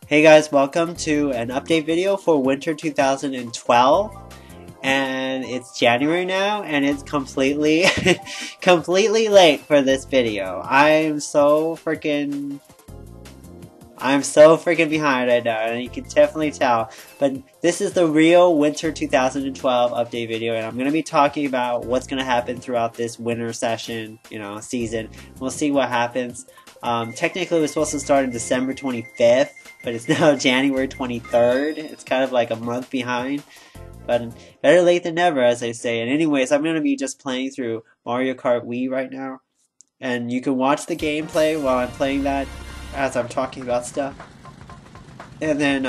Hey guys, welcome to an update video for winter 2012, and it's January now and it's completely completely late for this video. I'm so freaking behind right now, and you can definitely tell, but this is the real winter 2012 update video, and I'm going to be talking about what's going to happen throughout this winter session, season. We'll see what happens. Technically it was supposed to start on December 25th, but it's now January 23rd. It's kind of like a month behind, but better late than never, as I say. And anyways, I'm going to be just playing through Mario Kart Wii right now, and you can watch the gameplay while I'm playing that as I'm talking about stuff. And then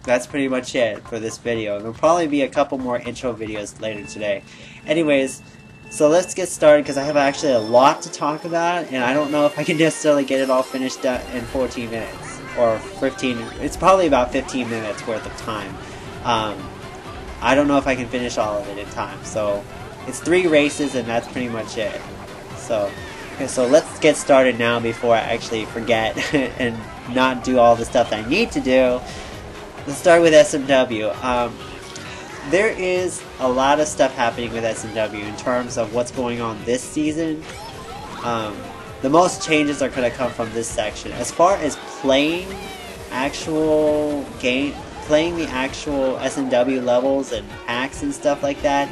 that's pretty much it for this video. There'll probably be a couple more intro videos later today. Anyways, so let's get started, because I have actually a lot to talk about, and I don't know if I can necessarily get it all finished in 14 minutes or 15. It's probably about 15 minutes worth of time. I don't know if I can finish all of it in time. So it's 3 races, and that's pretty much it. So okay, so let's get started now before I actually forget and not do all the stuff that I need to do. Let's start with SMW. There is a lot of stuff happening with SMW in terms of what's going on this season. The most changes are going to come from this section. As far as playing the actual SMW levels and hacks and stuff like that,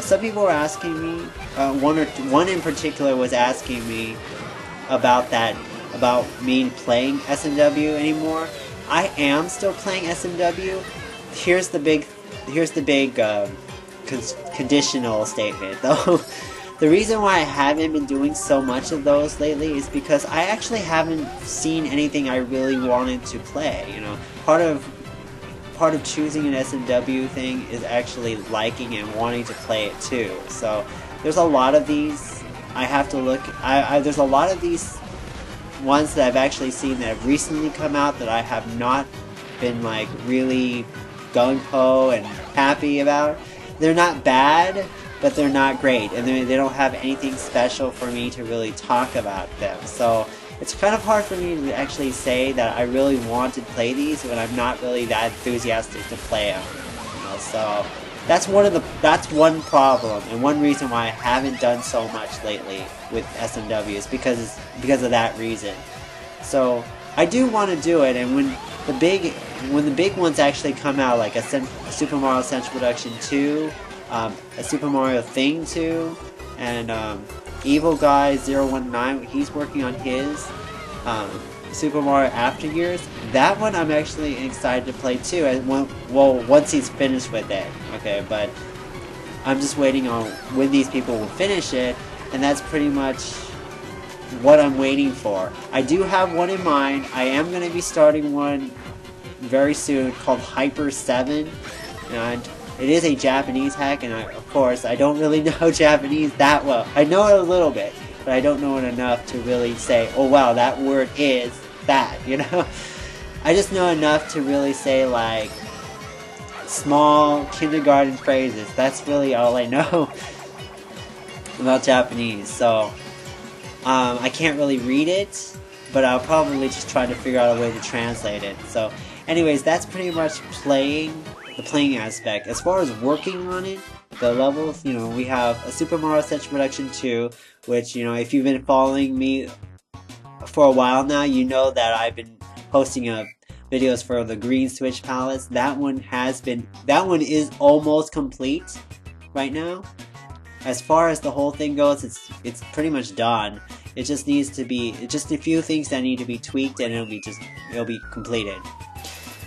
some people were asking me, one in particular was asking me about me playing SMW anymore. I am still playing SMW. Here's the big conditional statement, though. The reason why I haven't been doing so much of those lately is because I actually haven't seen anything I really wanted to play. Part of choosing an SMW thing is actually liking and wanting to play it too. So there's a lot of these. I have to look. There's a lot of these ones that I've actually seen that have recently come out that I have not been like really gung-ho and happy about. They're not bad, but they're not great, and they don't have anything special for me to really talk about them. So it's kind of hard for me to actually say that I really want to play these when I'm not really that enthusiastic to play them. So that's one problem, and one reason why I haven't done so much lately with SMW is because of that reason. So I do want to do it, and when the big ones actually come out, like a Super Mario Central Production 2, a Super Mario Thing 2, and Evil Guy 019, he's working on his Super Mario After Years. That one I'm actually excited to play too, and once he's finished with it. Okay, but I'm just waiting on when these people will finish it, and that's pretty much what I'm waiting for. I do have one in mind. I am going to be starting one very soon called Hyper 7, and it is a Japanese hack, and of course I don't really know Japanese that well. I know it a little bit, but I don't know it enough to really say, oh wow, that word is that, I just know enough to really say like small kindergarten phrases. That's really all I know about Japanese. So I can't really read it, but I'll probably just try to figure out a way to translate it. So anyways, that's pretty much the playing aspect. As far as working on it, the levels, we have a Super Mario Central Production 2, which, if you've been following me for a while now, you know that I've been posting videos for the green Switch palettes. That one is almost complete right now. As far as the whole thing goes, it's pretty much done. It just needs to be just a few things that need to be tweaked, and it'll be completed.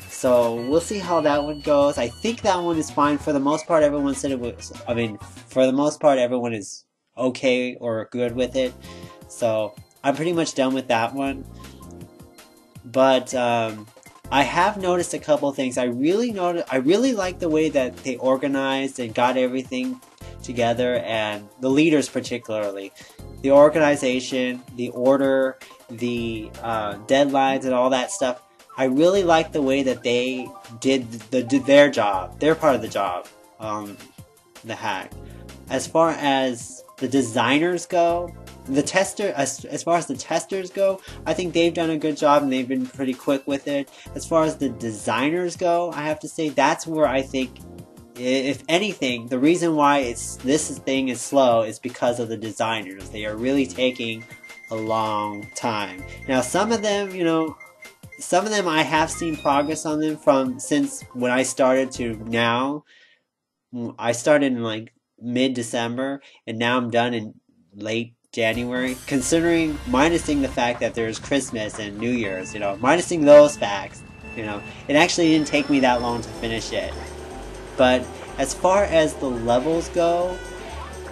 So we'll see how that one goes. I think that one is fine. For the most part, everyone said it was. For the most part, everyone is okay or good with it. So I'm pretty much done with that one. But I have noticed a couple things. I really like the way that they organized and got everything together, and the leaders particularly. The organization, the order, the deadlines, and all that stuff. I really like the way that they did their job, their part of the job, the hack. As far as the designers go, the tester, as far as the testers go, I think they've done a good job and they've been pretty quick with it. As far as the designers go, I have to say that's where I think, if anything, the reason why this thing is slow is because of the designers. They are really taking a long time. Now, some of them, you know, some of them I have seen progress on them since when I started to now. I started in like mid-December, and now I'm done in late January, considering, minusing the fact that there's Christmas and New Year's, you know, minusing those facts, you know, it actually didn't take me that long to finish it. But as far as the levels go,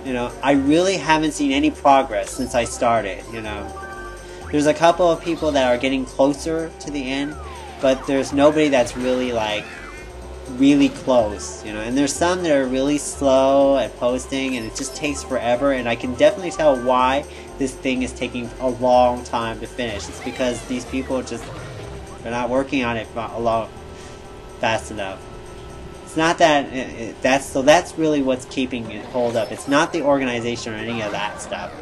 you know, I really haven't seen any progress since I started, you know. There's a couple of people that are getting closer to the end, but there's nobody that's really like really close, you know. And there's some that are really slow at posting and it just takes forever, and I can definitely tell why this thing is taking a long time to finish. It's because these people they're not working on it fast enough. It's not that that's really what's keeping it hold up. It's not the organization or any of that stuff.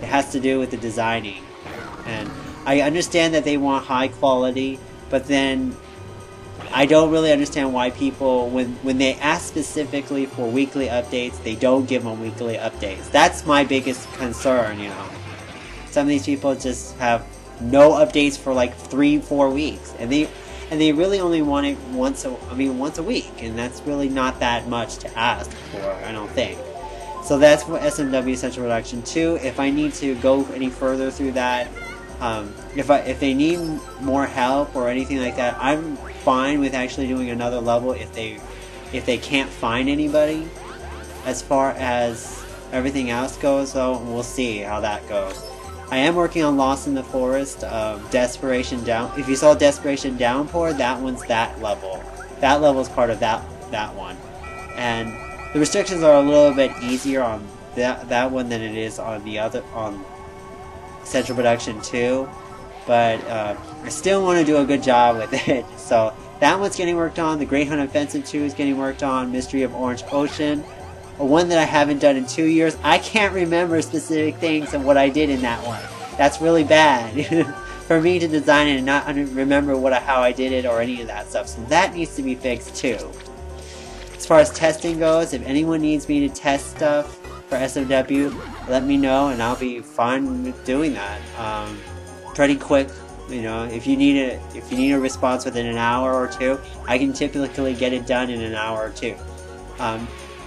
It has to do with the designing. And I understand that they want high quality, but then I don't really understand why people, when they ask specifically for weekly updates, they don't give them weekly updates. That's my biggest concern, you know. Some of these people just have no updates for like 3-4 weeks, and they really only want it once a week, and that's really not that much to ask for, I don't think. So that's for SMW Central Production 2. If I need to go any further through that, if they need more help or anything like that, I'm fine with actually doing another level if they can't find anybody. As far as everything else goes, though, we'll see how that goes. I am working on Lost in the Forest, Desperation Down. If you saw Desperation Downpour, that one's that level. That level is part of that one, and the restrictions are a little bit easier on that one than it is on the other on Central Production 2. But I still want to do a good job with it. So that one's getting worked on. The Great Hunt Offensive 2 is getting worked on. Mystery of Orange Ocean, one that I haven't done in 2 years. I can't remember specific things of what I did in that one. That's really bad for me to design it and not remember how I did it or any of that stuff. So that needs to be fixed too. As far as testing goes, if anyone needs me to test stuff for SMW, let me know and I'll be fine with doing that. Pretty quick, you know. If you need a response within an hour or two, I can typically get it done in an hour or two.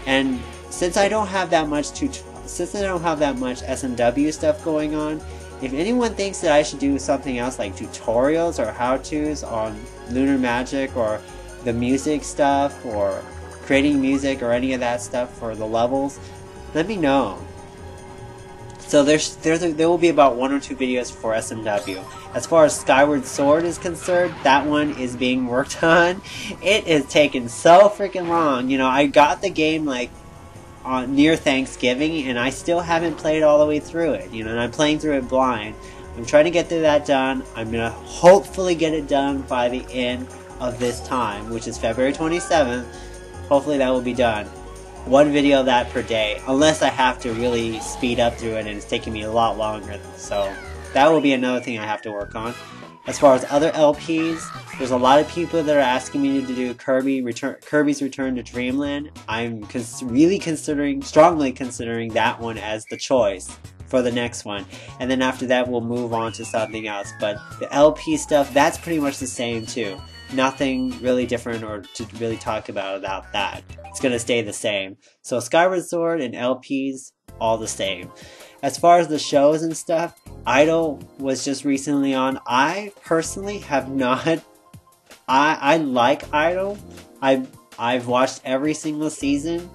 And since I don't have that much SMW stuff going on, if anyone thinks that I should do something else like tutorials or how-tos on Lunar Magic or the music stuff or creating music or any of that stuff for the levels, let me know. So there will be about 1 or 2 videos for SMW. As far as Skyward Sword is concerned, that one is being worked on. It is taking so freaking long. You know, I got the game like near Thanksgiving, and I still haven't played all the way through it. You know, and I'm playing through it blind. I'm trying to get through that done. I'm gonna hopefully get it done by the end of this time, which is February 27th. Hopefully that will be done. 1 video of that per day, unless I have to really speed up through it and it's taking me a lot longer. So that will be another thing I have to work on. As far as other LPs, there's a lot of people that are asking me to do Kirby's Return to Dreamland. I'm strongly considering that one as the choice for the next one. And then after that, we'll move on to something else. But the LP stuff, that's pretty much the same too. Nothing really different or to really talk about that. It's going to stay the same. So Skyward Sword and LPs, all the same. As far as the shows and stuff, Idol was just recently on. I personally have not. I like Idol. I've watched every single season,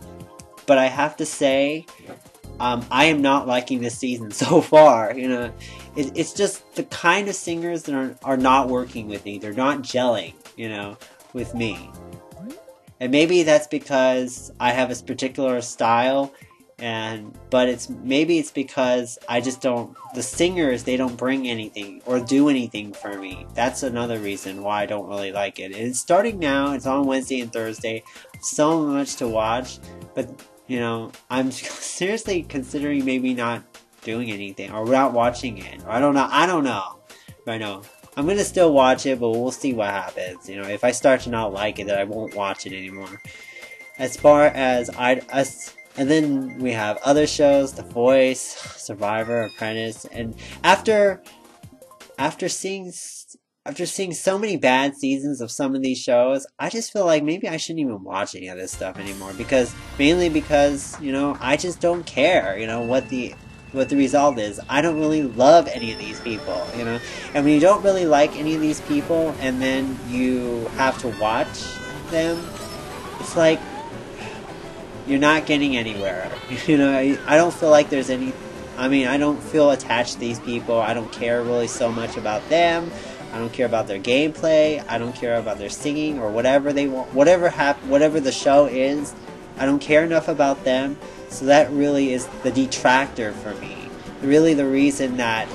but I have to say, I am not liking this season so far. You know, it's just the kind of singers that are not working with me. They're not gelling, you know, with me. And maybe that's because I have a particular style, but maybe it's because I just don't. The singers, they don't bring anything or do anything for me. That's another reason why I don't really like it. And it's starting now. It's on Wednesday and Thursday. So much to watch, but you know, I'm seriously considering maybe not doing anything or not watching it. Or I don't know right now. I'm gonna still watch it, but we'll see what happens. You know, if I start to not like it, then I won't watch it anymore. As far as and then we have other shows, The Voice, Survivor, Apprentice, and after seeing so many bad seasons of some of these shows, I just feel like maybe I shouldn't even watch any of this stuff anymore, mainly because, you know, I just don't care, you know, what the result is. I don't really love any of these people, you know, and when you don't really like any of these people and then you have to watch them, it's like you're not getting anywhere. You know, I don't feel like there's any, I mean, I don't feel attached to these people. I don't care really so much about them. I don't care about their gameplay. I don't care about their singing or whatever they want, whatever the show is. I don't care enough about them. So that really is the detractor for me. Really the reason that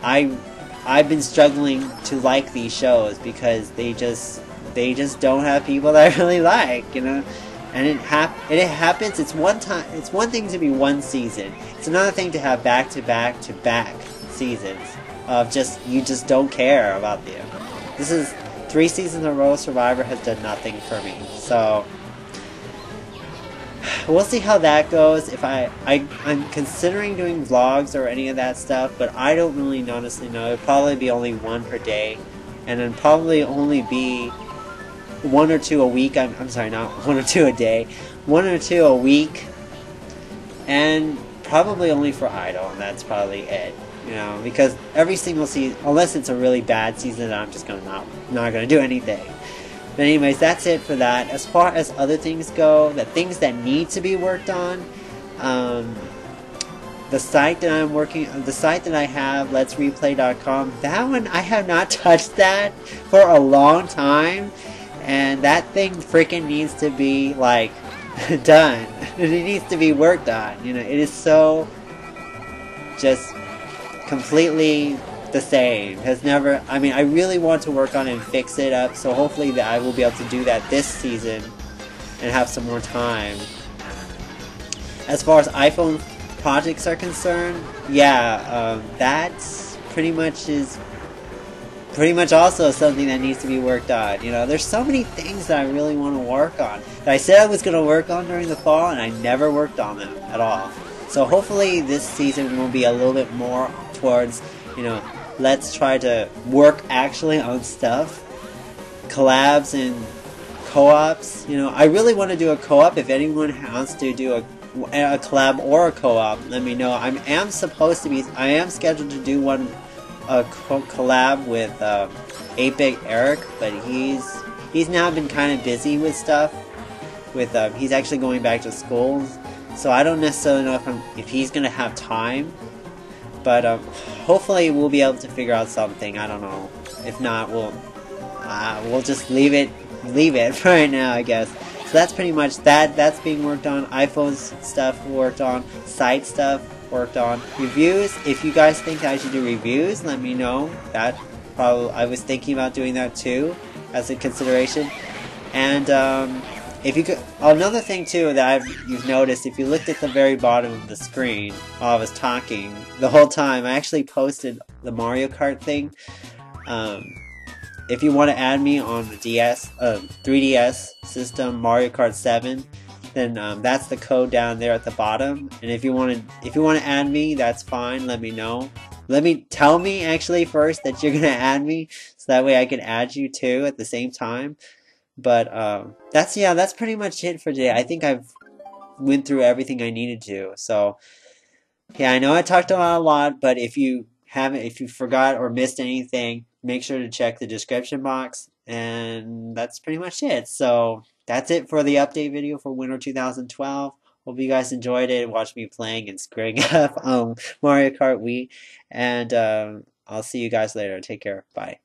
I've been struggling to like these shows, because they just don't have people that I really like, you know. And it happens. It's one thing to be one season. It's another thing to have back to back seasons of you just don't care about them. This is 3 seasons in a row. Survivor has done nothing for me. So we'll see how that goes. If I'm considering doing vlogs or any of that stuff, but I don't really honestly know. It'll probably be only 1 per day, and then probably only be 1 or 2 a week. I'm sorry, not 1 or 2 a day. 1 or 2 a week, and probably only for Idol, and that's probably it. You know, because every single season, unless it's a really bad season, I'm just not gonna do anything. But anyways, that's it for that. As far as other things go, the things that need to be worked on, the site that I have, letsreplay.com, that one, I have not touched that for a long time. And that thing freaking needs to be, like, done. It needs to be worked on. You know, it is so just completely the same. Has never, I mean, I really want to work on it and fix it up, so hopefully that I will be able to do that this season and have some more time. As far as iPhone projects are concerned, yeah, that's pretty much also something that needs to be worked on. You know, there's so many things that I really want to work on that I said I was going to work on during the fall, and I never worked on them at all. So hopefully this season will be a little bit more towards, you know, let's try to work actually on stuff, collabs and co-ops. You know, I really want to do a co-op. If anyone wants to do a collab or a co-op, let me know. I am scheduled to do a collab with 8-Bit Eric, but he's now been kind of busy with stuff. He's actually going back to school, so I don't necessarily know if he's gonna have time. But hopefully we'll be able to figure out something. I don't know. If not, we'll just leave it right now, I guess. So that's pretty much that. That's being worked on. iPhone stuff worked on. Site stuff worked on. Reviews. If you guys think I should do reviews, let me know. I was thinking about doing that too, as a consideration. And if you could, another thing too that you've noticed, if you looked at the very bottom of the screen while I was talking the whole time, I actually posted the Mario Kart thing. If you want to add me on the 3DS system, Mario Kart 7, then that's the code down there at the bottom. And if you want to add me, that's fine. Let me know. Tell me actually first that you're gonna add me, so that way I can add you too at the same time. But that's pretty much it for today. I think I've went through everything I needed to. So yeah, I know I talked about a lot, but if you forgot or missed anything, make sure to check the description box. And that's pretty much it. So that's it for the update video for Winter 2012. Hope you guys enjoyed it. Watch me playing and screwing up Mario Kart Wii. And I'll see you guys later. Take care. Bye.